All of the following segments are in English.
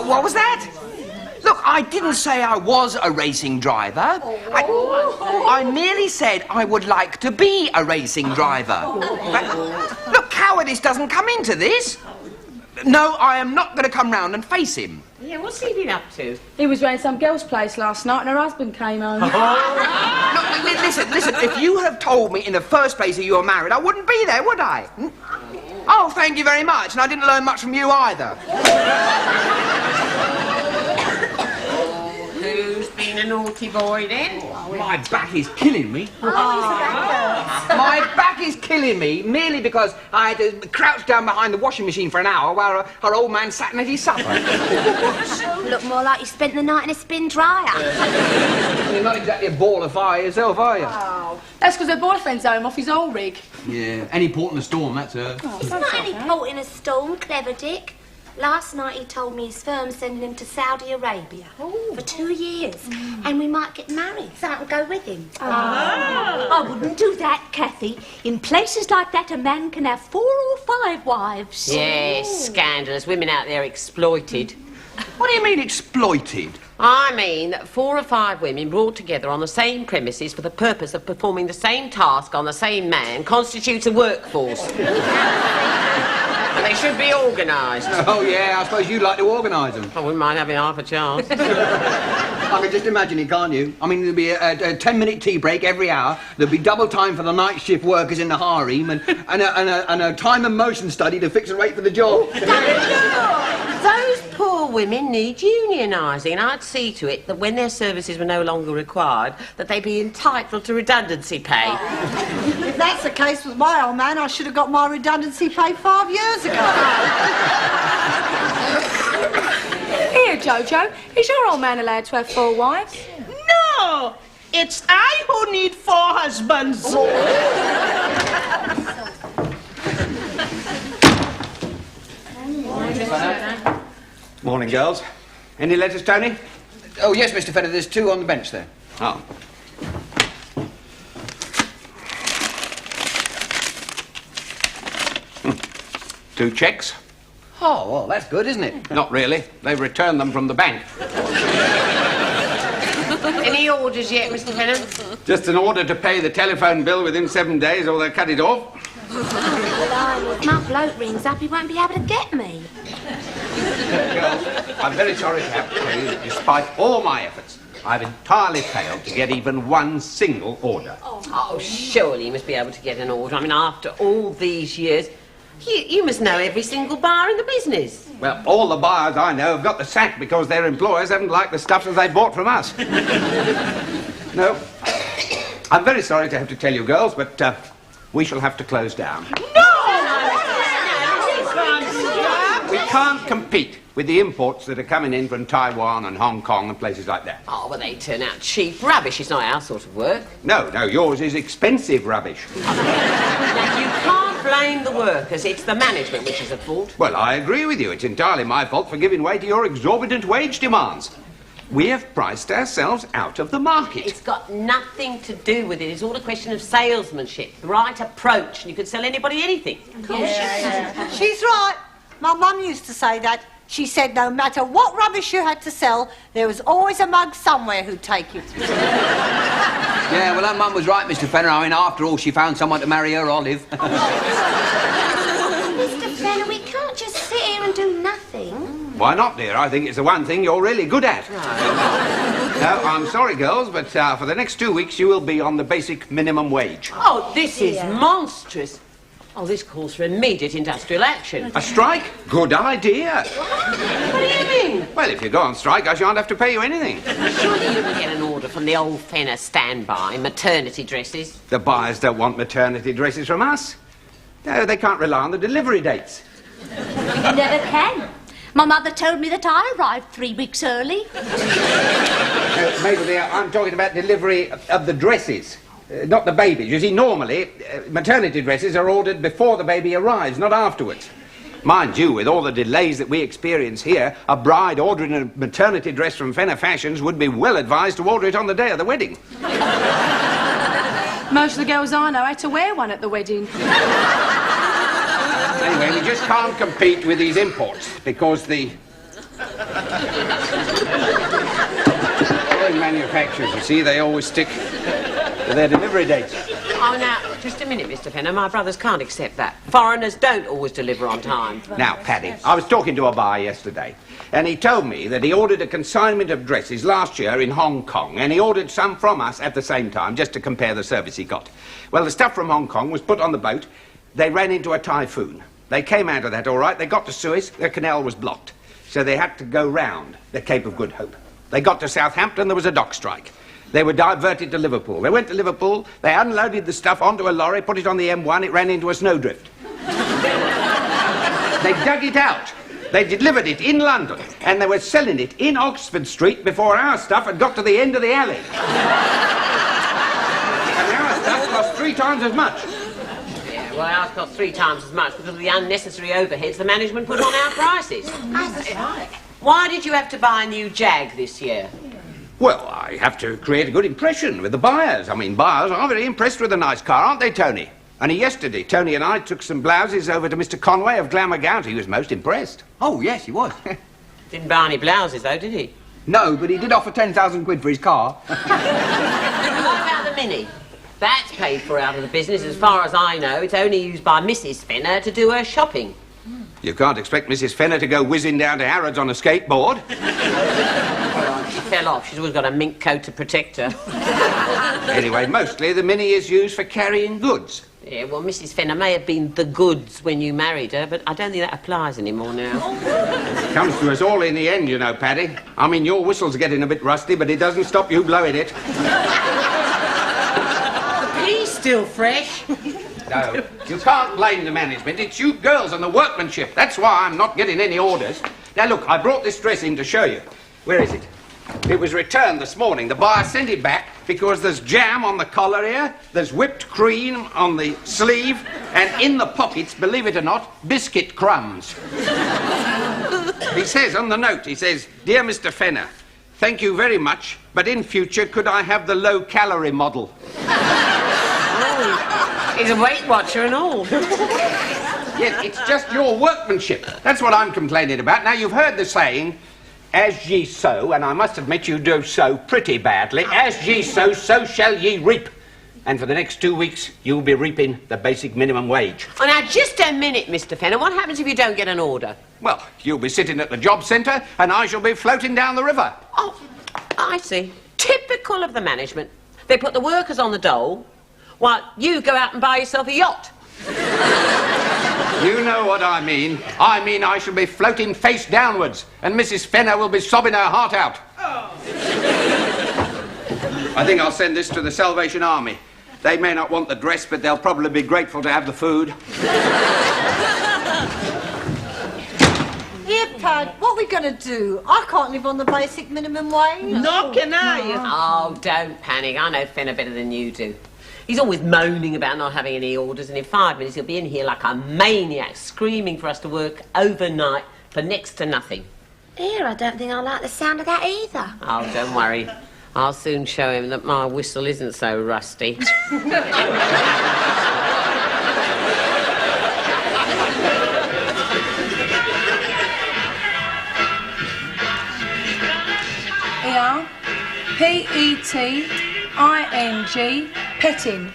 What was that? Look, I didn't say I was a racing driver. I merely said I would like to be a racing driver. But, look, cowardice doesn't come into this. No, I am not going to come round and face him. Yeah, what's he been up to? He was round some girl's place last night and her husband came home. Look, listen, if you had told me in the first place that you were married, I wouldn't be there, would I? Oh, thank you very much, and I didn't learn much from you either. Who's been a naughty boy then? My back is killing me. My back is killing me merely because I had to crouch down behind the washing machine for an hour while her old man sat and ate his supper. Look more like you spent the night in a spin dryer. You're not exactly a ball of fire yourself, are you? Oh, that's because her boyfriend's home off his old rig. Yeah, any port in a storm, that's her. It's not any port in a storm, clever Dick. Last night he told me his firm's sending him to Saudi Arabia for 2 years, and we might get married, so I can go with him. I wouldn't do that, Kathy. In places like that, a man can have 4 or 5 wives. Yes, scandalous. Women out there exploited. What do you mean, exploited? I mean that 4 or 5 women brought together on the same premises for the purpose of performing the same task on the same man constitutes a workforce. And they should be organised. Oh, yeah, I suppose you'd like to organise them. I wouldn't mind having half a chance. I can just imagine it, can't you? I mean, there'd be a 10-minute tea break every hour. There'd be double time for the night shift workers in the harem and a time and motion study to fix a rate for the job. Those poor women need unionising, and I'd see to it that when their services were no longer required, that they be entitled to redundancy pay. If that's the case with my old man, I should have got my redundancy pay 5 years ago. Here, Jojo, is your old man allowed to have 4 wives? No! It's I who need 4 husbands. Morning, girls. Any letters, Tony? Oh, yes, Mr. Fenner, there's 2 on the bench there. Oh. 2 cheques? Oh, well, that's good, isn't it? Not really. They've returned them from the bank. Any orders yet, Mr. Fenner? Just an order to pay the telephone bill within 7 days or they'll cut it off. Blimey, if my bloke rings up, he won't be able to get me. Girls, I'm very sorry to have to tell you that despite all my efforts, I've entirely failed to get even 1 single order. Oh, surely you must be able to get an order. I mean, after all these years, you must know every single bar in the business. Well, all the buyers I know have got the sack because their employers haven't liked the stuff that they bought from us. No, I'm very sorry to have to tell you, girls, but we shall have to close down. We can't compete with the imports that are coming in from Taiwan and Hong Kong and places like that. Oh, well, they turn out cheap rubbish. It's not our sort of work. No, yours is expensive rubbish. Now, you can't blame the workers. It's the management which is at fault. Well, I agree with you. It's entirely my fault for giving way to your exorbitant wage demands. We have priced ourselves out of the market. It's got nothing to do with it. It's all a question of salesmanship, the right approach, and you could sell anybody anything. Yeah. She's right. My mum used to say that. She said no matter what rubbish you had to sell, there was always a mug somewhere who'd take you. Yeah, well, her mum was right, Mr. Fenner. I mean, after all, she found someone to marry her Olive. Mr. Fenner, we can't just sit here and do nothing. Why not, dear? I think it's the one thing you're really good at. No, I'm sorry, girls, but for the next 2 weeks you will be on the basic minimum wage. Oh, this is monstrous. Oh, this calls for immediate industrial action. A strike? Good idea. What do you mean? Well, if you go on strike, I shan't have to pay you anything. Surely you can get an order from the old Fenner standby, maternity dresses. The buyers don't want maternity dresses from us. No, they can't rely on the delivery dates. You never can. My mother told me that I arrived 3 weeks early. Mabel, dear, I'm talking about delivery of the dresses. Not the babies. You see, normally, maternity dresses are ordered before the baby arrives, not afterwards. Mind you, with all the delays that we experience here, a bride ordering a maternity dress from Fenner Fashions would be well advised to order it on the day of the wedding. Most of the girls I know had to wear one at the wedding. Anyway, we just can't compete with these imports because the foreign manufacturers, you see, they always stick to their delivery dates. Oh, now, just a minute, Mr. Fenner. My brothers can't accept that. Foreigners don't always deliver on time. Now, Paddy, I was talking to a buyer yesterday, and he told me that he ordered a consignment of dresses last year in Hong Kong, and he ordered some from us at the same time, just to compare the service he got. Well, the stuff from Hong Kong was put on the boat. They ran into a typhoon. They came out of that all right. They got to Suez. The canal was blocked. So they had to go round the Cape of Good Hope. They got to Southampton. There was a dock strike. They were diverted to Liverpool. They went to Liverpool. They unloaded the stuff onto a lorry, put it on the M1. It ran into a snowdrift. They dug it out. They delivered it in London. And they were selling it in Oxford Street before our stuff had got to the end of the alley. And our stuff cost 3 times as much. Well, ours cost 3 times as much because of the unnecessary overheads the management put on our prices. That's right. Why did you have to buy a new Jag this year? Well, I have to create a good impression with the buyers. I mean, buyers are very impressed with a nice car, aren't they, Tony? Only yesterday, Tony and I took some blouses over to Mr. Conway of Glamour Gowns. He was most impressed. Oh, yes, he was. Didn't buy any blouses, though, did he? No, but he did offer 10,000 quid for his car. What about the Mini? That's paid for out of the business. As far as I know, it's only used by Mrs. Fenner to do her shopping. You can't expect Mrs. Fenner to go whizzing down to Harrods on a skateboard. She fell off. She's always got a mink coat to protect her. Anyway, mostly the Mini is used for carrying goods. Yeah, well, Mrs. Fenner may have been the goods when you married her, but I don't think that applies anymore now. It comes to us all in the end, you know, Paddy. I mean, your whistle's getting a bit rusty, but it doesn't stop you blowing it. He's still fresh. No, you can't blame the management. It's you girls and the workmanship. That's why I'm not getting any orders. Now, look, I brought this dress in to show you. Where is it? It was returned this morning. The buyer sent it back because there's jam on the collar here, there's whipped cream on the sleeve, and in the pockets, believe it or not, biscuit crumbs. He says on the note, he says, "Dear Mr. Fenner, thank you very much, but in future, could I have the low-calorie model?" He's a Weight Watcher and all. Yes, it's just your workmanship. That's what I'm complaining about. Now, you've heard the saying, as ye sow, and I must admit you do sow pretty badly, as ye sow, so shall ye reap. And for the next 2 weeks, you'll be reaping the basic minimum wage. Oh, now, just a minute, Mr. Fenner. What happens if you don't get an order? Well, you'll be sitting at the job centre, and I shall be floating down the river. Oh, I see. Typical of the management. They put the workers on the dole, while you go out and buy yourself a yacht. You know what I mean. I mean I shall be floating face downwards, and Mrs. Fenner will be sobbing her heart out. Oh. I think I'll send this to the Salvation Army. They may not want the dress, but they'll probably be grateful to have the food. Here, Pad, what are we going to do? I can't live on the basic minimum wage. Nor can I. Oh, don't panic. I know Fenner better than you do. He's always moaning about not having any orders, and in 5 minutes he'll be in here like a maniac, screaming for us to work overnight for next to nothing. Here, I don't think I like the sound of that either. Oh, don't worry. I'll soon show him that my whistle isn't so rusty. Here, P-E-T-I-N-G, petting.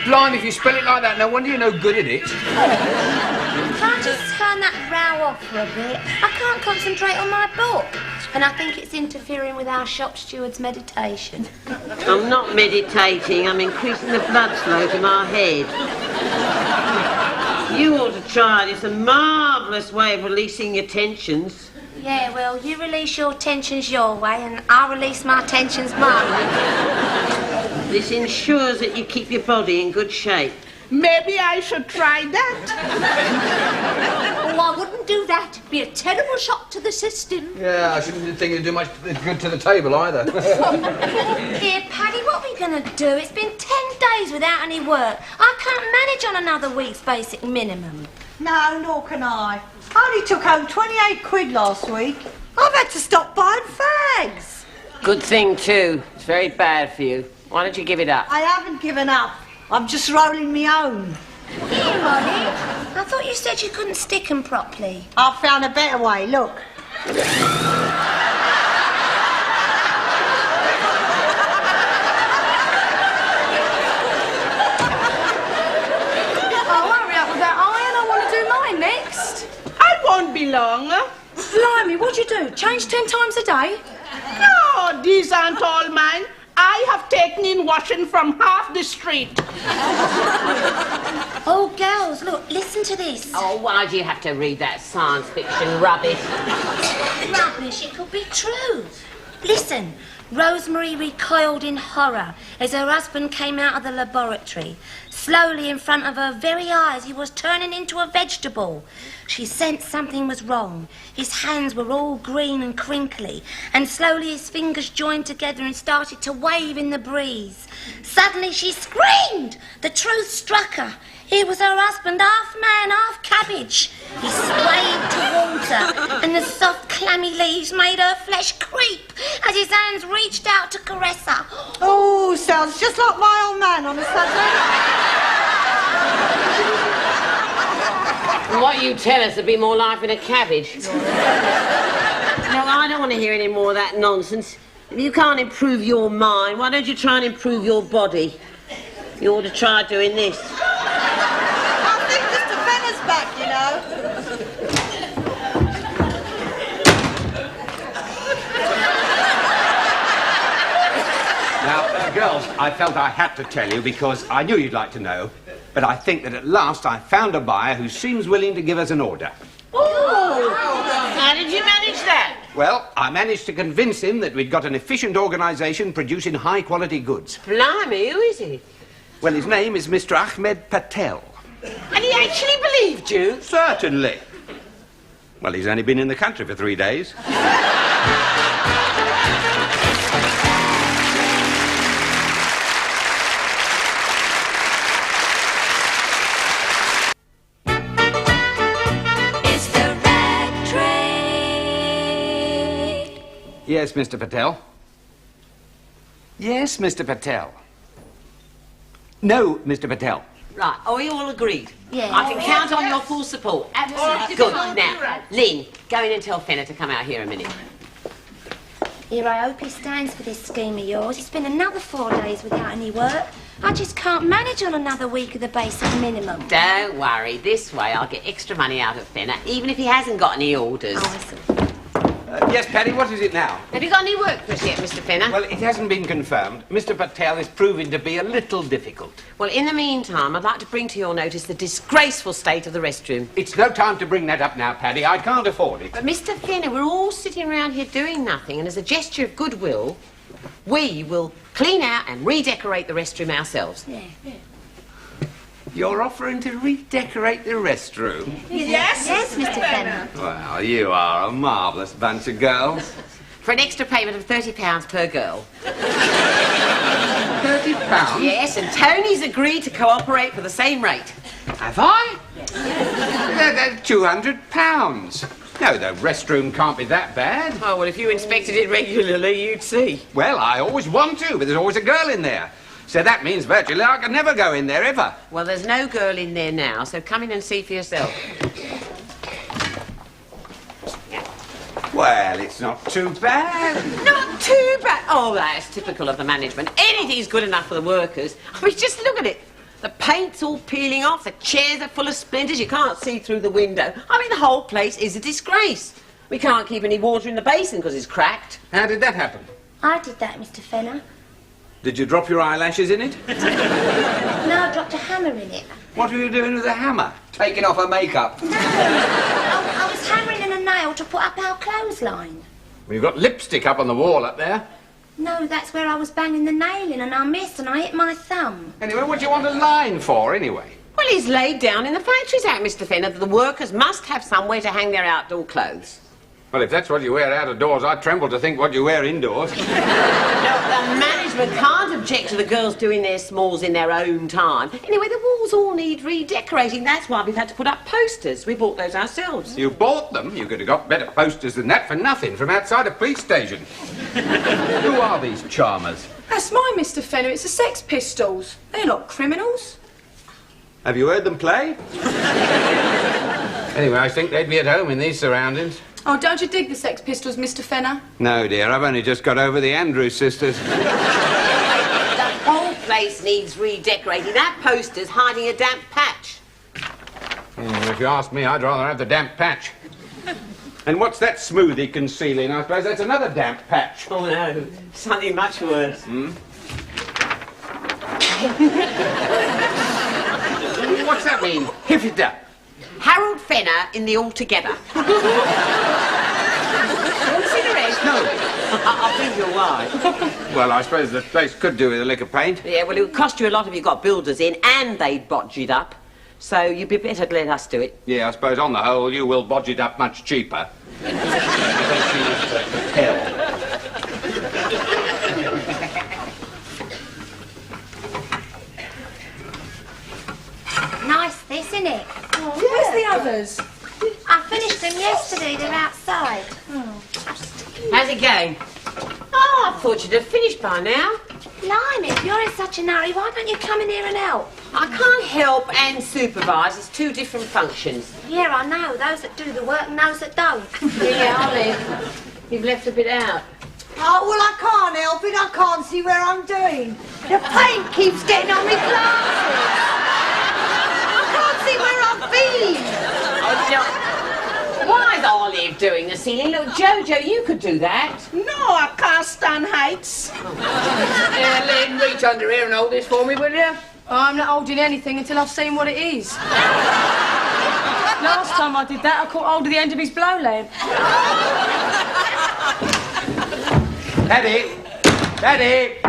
Blimey, if you spell it like that, no wonder you're no good at it. Can't I just turn that row off for a bit? I can't concentrate on my book. And I think it's interfering with our shop steward's meditation. I'm not meditating. I'm increasing the blood flow to my head. You ought to try it. It's a marvellous way of releasing your tensions. Yeah, well, you release your tensions your way and I'll release my tensions my way. This ensures that you keep your body in good shape. Maybe I should try that. Oh, I wouldn't do that. It'd be a terrible shock to the system. Yeah, I shouldn't think it'd do much good to the table either. Here, Paddy, what are we going to do? It's been 10 days without any work. I can't manage on another week's basic minimum. No, nor can I. I only took home 28 quid last week. I've had to stop buying fags. Good thing, too. It's very bad for you. Why don't you give it up? I haven't given up. I'm just rolling me own. Here, Molly. I thought you said you couldn't stick 'em properly. I've found a better way, look. Won't be long. Blimey, what'd you do? Change 10 times a day? No, these aren't all mine. I have taken in washing from half the street. Oh, girls, look, listen to this. Oh, why do you have to read that science fiction rubbish? Rubbish, it could be true. Listen, Rosemary recoiled in horror as her husband came out of the laboratory. Slowly in front of her very eyes, he was turning into a vegetable. She sensed something was wrong. His hands were all green and crinkly, and slowly his fingers joined together and started to wave in the breeze. Suddenly she screamed. The truth struck her. Here was her husband, half man, half cabbage. He swayed towards her, and the soft, clammy leaves made her flesh creep as his hands reached out to caress her. Oh, sounds just like my old man on a Sunday. And what you tell us would be more life in a cabbage. No, I don't want to hear any more of that nonsense. If you can't improve your mind, why don't you try and improve your body? You ought to try doing this. I think Mr. Fenner's back, you know. Now, girls, I felt I had to tell you because I knew you'd like to know. But I think that at last I found a buyer who seems willing to give us an order. Oh! How did you manage that? Well, I managed to convince him that we'd got an efficient organisation producing high-quality goods. Blimey, who is he? Well, his name is Mr. Ahmed Patel. And he actually believed you? Certainly. Well, he's only been in the country for 3 days. Yes, Mr. Patel. Yes, Mr. Patel. No, Mr. Patel. Right, are we all agreed? Yeah. I can count on your full support. Absolutely. Good. Now, Lynn, go in and tell Fenner to come out here a minute. Here, I hope he stands for this scheme of yours. It's been another 4 days without any work. I just can't manage on another week of the basic minimum. Don't worry, this way I'll get extra money out of Fenner, even if he hasn't got any orders. Oh, I see. Yes, Paddy, what is it now? Have you got any work for us yet, Mr. Fenner? Well, it hasn't been confirmed. Mr. Patel is proving to be a little difficult. Well, in the meantime, I'd like to bring to your notice the disgraceful state of the restroom. It's no time to bring that up now, Paddy. I can't afford it. But, Mr. Fenner, we're all sitting around here doing nothing, and as a gesture of goodwill, we will clean out and redecorate the restroom ourselves. Yeah. You're offering to redecorate the restroom? Yes? Yes, Mr. Fenner. Well, you are a marvellous bunch of girls. For an extra payment of £30 per girl. £30? Yes, and Tony's agreed to cooperate for the same rate. Have I? That's £200. No, the restroom can't be that bad. Oh, well, if you inspected it regularly, you'd see. Well, I always want to, but there's always a girl in there. So that means virtually I can never go in there, ever. Well, there's no girl in there now, so come in and see for yourself. Well, it's not too bad. Not too bad. Oh, that's typical of the management. Anything's good enough for the workers. I mean, just look at it. The paint's all peeling off, the chairs are full of splinters, you can't see through the window. I mean, the whole place is a disgrace. We can't keep any water in the basin because it's cracked. How did that happen? I did that, Mr. Fenner. Did you drop your eyelashes in it? No, I dropped a hammer in it. What were you doing with a hammer? Taking off her makeup. No, I was hammering in a nail to put up our clothesline. Well, you've got lipstick up on the wall up there. No, that's where I was banging the nail in and I missed and I hit my thumb. Anyway, what do you want a line for, anyway? Well, he's laid down in the Factories Act, Mr. Fenner, that the workers must have somewhere to hang their outdoor clothes. Well, if that's what you wear out of doors, I tremble to think what you wear indoors. No, the management can't object to the girls doing their smalls in their own time. Anyway, the walls all need redecorating. That's why we've had to put up posters. We bought those ourselves. You bought them? You could have got better posters than that for nothing from outside a police station. Who are these charmers? That's mine, Mr. Fenner. It's the Sex Pistols. They're not criminals. Have you heard them play? Anyway, I think they'd be at home in these surroundings. Oh, don't you dig the Sex Pistols, Mr. Fenner? No, dear, I've only just got over the Andrews sisters. The whole place needs redecorating. That poster's hiding a damp patch. If you ask me, I'd rather have the damp patch. And what's that smoothie concealing? I suppose that's another damp patch. Oh, no. Something much worse. What's that mean? Hip it up. Harold Fenner in the Altogether. Want a cigarette? No. I'll bring you a wine. Well, I suppose the place could do with a lick of paint. Yeah, well, it would cost you a lot if you got builders in, and they'd bodge it up. So you'd be better to let us do it. Yeah, I suppose on the whole you will bodge it up much cheaper. Nice, this, isn't it? Oh, where's the others? I finished them yesterday. They're outside. How's it going? Oh, I thought you'd have finished by now. Blimey, if you're in such a hurry, why don't you come in here and help? I can't help and supervise. It's two different functions. Yeah, I know. Those that do the work and those that don't. Yeah, Olive, you've left a bit out. Oh, well, I can't help it. I can't see where I'm doing. The paint keeps getting on my glasses. I can't see where I've been. Oh, no. Why's Olive doing the ceiling? Look, Jojo, you could do that. No, I can't stand heights. Lynn, reach under here and hold this for me, will you? I'm not holding anything until I've seen what it is. Last time I did that, I caught hold of the end of his blow lamp. Paddy! Paddy!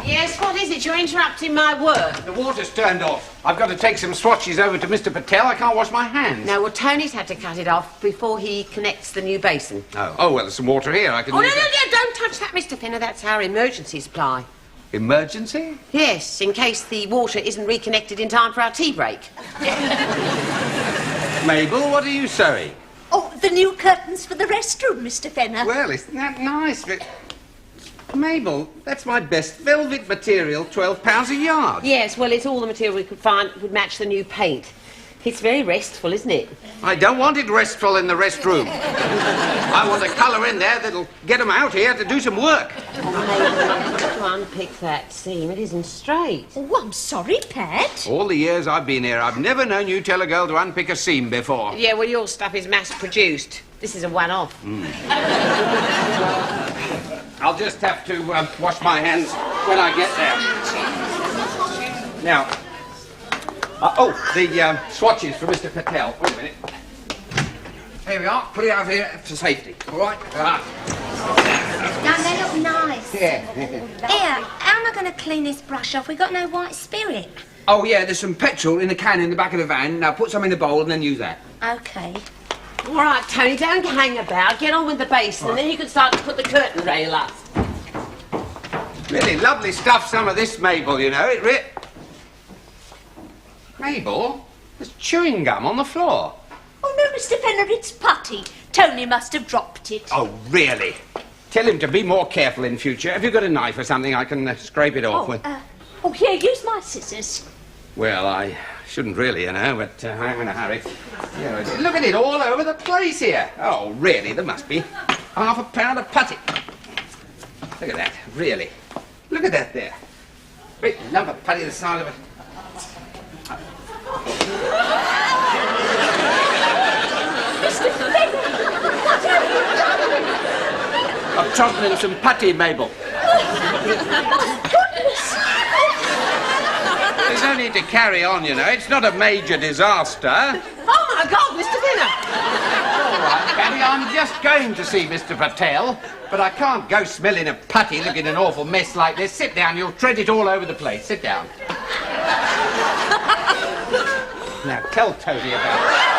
Yes, what is it? You're interrupting my work. The water's turned off. I've got to take some swatches over to Mr. Patel. I can't wash my hands. No, well, Tony's had to cut it off before he connects the new basin. Oh, well, there's some water here. I can... Oh, no, don't touch that, Mr. Fenner. That's our emergency supply. Emergency? Yes, in case the water isn't reconnected in time for our tea break. Mabel, what are you sewing? Oh, the new curtains for the restroom, Mr. Fenner. Well, isn't that nice? But... Mabel, that's my best velvet material, £12 a yard. Yes, well, it's all the material we could find would match the new paint. It's very restful, isn't it? I don't want it restful in the restroom. I want a colour in there that'll get them out here to do some work. Oh, Mabel, you've got to unpick that seam. It isn't straight. Oh, I'm sorry, Pat. All the years I've been here, I've never known you tell a girl to unpick a seam before. Yeah, well, your stuff is mass-produced. This is a one-off. I'll just have to wash my hands when I get there. Now, the swatches for Mr. Patel. Wait a minute. Here we are. Put it over here for safety. All right? No, they look nice. Yeah. Here, how am I going to clean this brush off? We've got no white spirit. Oh, yeah, there's some petrol in the can in the back of the van. Now put some in the bowl and then use that. OK. All right, Tony, don't hang about. Get on with the basin, and then you can start to put the curtain rail up. Really lovely stuff, some of this, Mabel, you know. Mabel, there's chewing gum on the floor. Oh, no, Mr. Fenner, it's putty. Tony must have dropped it. Oh, really? Tell him to be more careful in future. Have you got a knife or something I can scrape it off with? Oh, here, use my scissors. Well, I shouldn't really, you know, but I'm in a hurry. Yeah, look at it all over the place here. Oh, really, there must be half a pound of putty. Look at that, really. Look at that there. Great lump of putty the size of it. Mr. Fenner, what have you done? I've trodden in some putty, Mabel. My goodness. There's no need to carry on, you know. It's not a major disaster. Oh, my God, Mr. Fenner! All right, Paddy, I'm just going to see Mr. Patel, but I can't go smelling of putty looking an awful mess like this. Sit down, you'll tread it all over the place. Sit down. Now, tell Tony about it.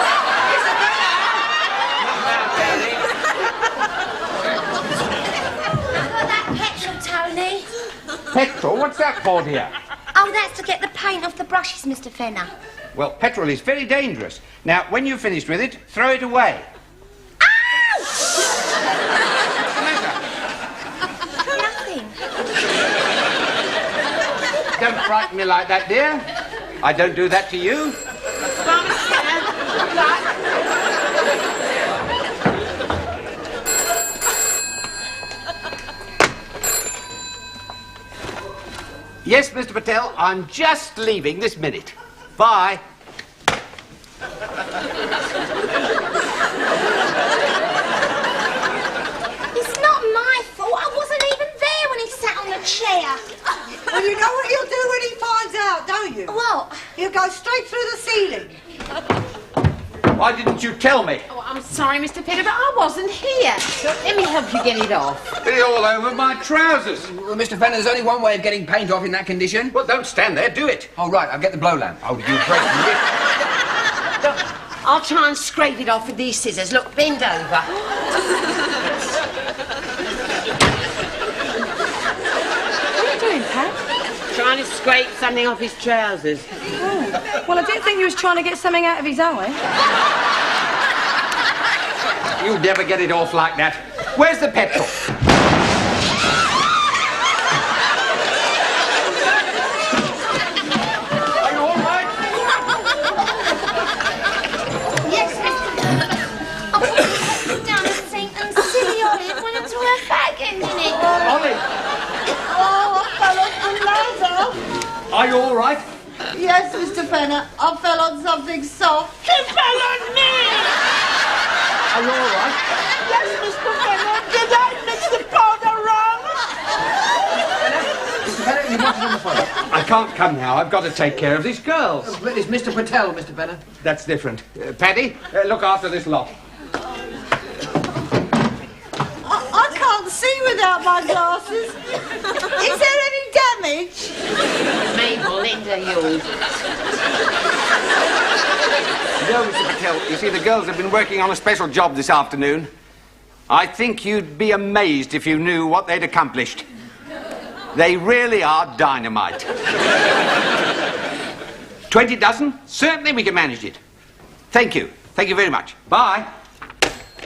Petrol? What's that for, dear? Oh, that's to get the paint off the brushes, Mr. Fenner. Well, petrol is very dangerous. Now, when you've finished with it, throw it away. Nothing. Don't frighten me like that, dear. I don't do that to you. Yes, Mr. Patel, I'm just leaving this minute. Bye. It's not my fault. I wasn't even there when he sat on the chair. Well, you know what he'll do when he finds out, don't you? What? He'll go straight through the ceiling. Why didn't you tell me? Oh, I'm sorry, Mr. Fenner, but I wasn't here. Let me help you get it off. It's all over my trousers. Well, Mr. Fenner, there's only one way of getting paint off in that condition. Well, don't stand there. Do it. Oh, right, I'll get the blow lamp. Oh, you break me. I'll try and scrape it off with these scissors. Look, bend over. What are you doing, Pat? Trying to scrape something off his trousers. Oh. Well, I didn't think you was trying to get something out of his eye. You'll never get it off like that. Where's the petrol? Are you all right? Yes, Mr. I put it down the sink and silly Olive went into her fag end in it. Ollie, Oh, I fell off the ladder. are you all right? Yes, Mr. Fenner, I fell on something soft. He fell on me! Are you all right? Yes, Mr. Fenner, did I mix the powder wrong? Mr. Fenner, you want to on the phone? I can't come now. I've got to take care of these girls. But it's Mr. Patel, Mr. Fenner. That's different. Paddy, look after this lot. I can't see without my glasses. Is there any damage? Mabel, lend her yours. No, Mr. Patel, you see, the girls have been working on a special job this afternoon. I think you'd be amazed if you knew what they'd accomplished. They really are dynamite. 20 dozen? Certainly we can manage it. Thank you. Thank you very much. Bye.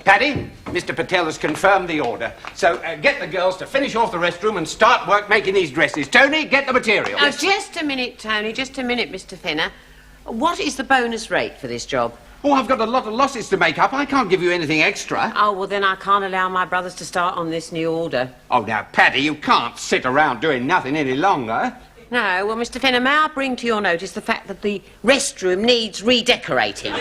Paddy, Mr. Patel has confirmed the order. So get the girls to finish off the restroom and start work making these dresses. Tony, get the material. Oh, just a minute, Tony. Just a minute, Mr. Fenner. What is the bonus rate for this job? Oh, I've got a lot of losses to make up. I can't give you anything extra. Oh, well, then I can't allow my brothers to start on this new order. Oh, now, Paddy, you can't sit around doing nothing any longer. No, well, Mr. Fenner, may I bring to your notice the fact that the restroom needs redecorating?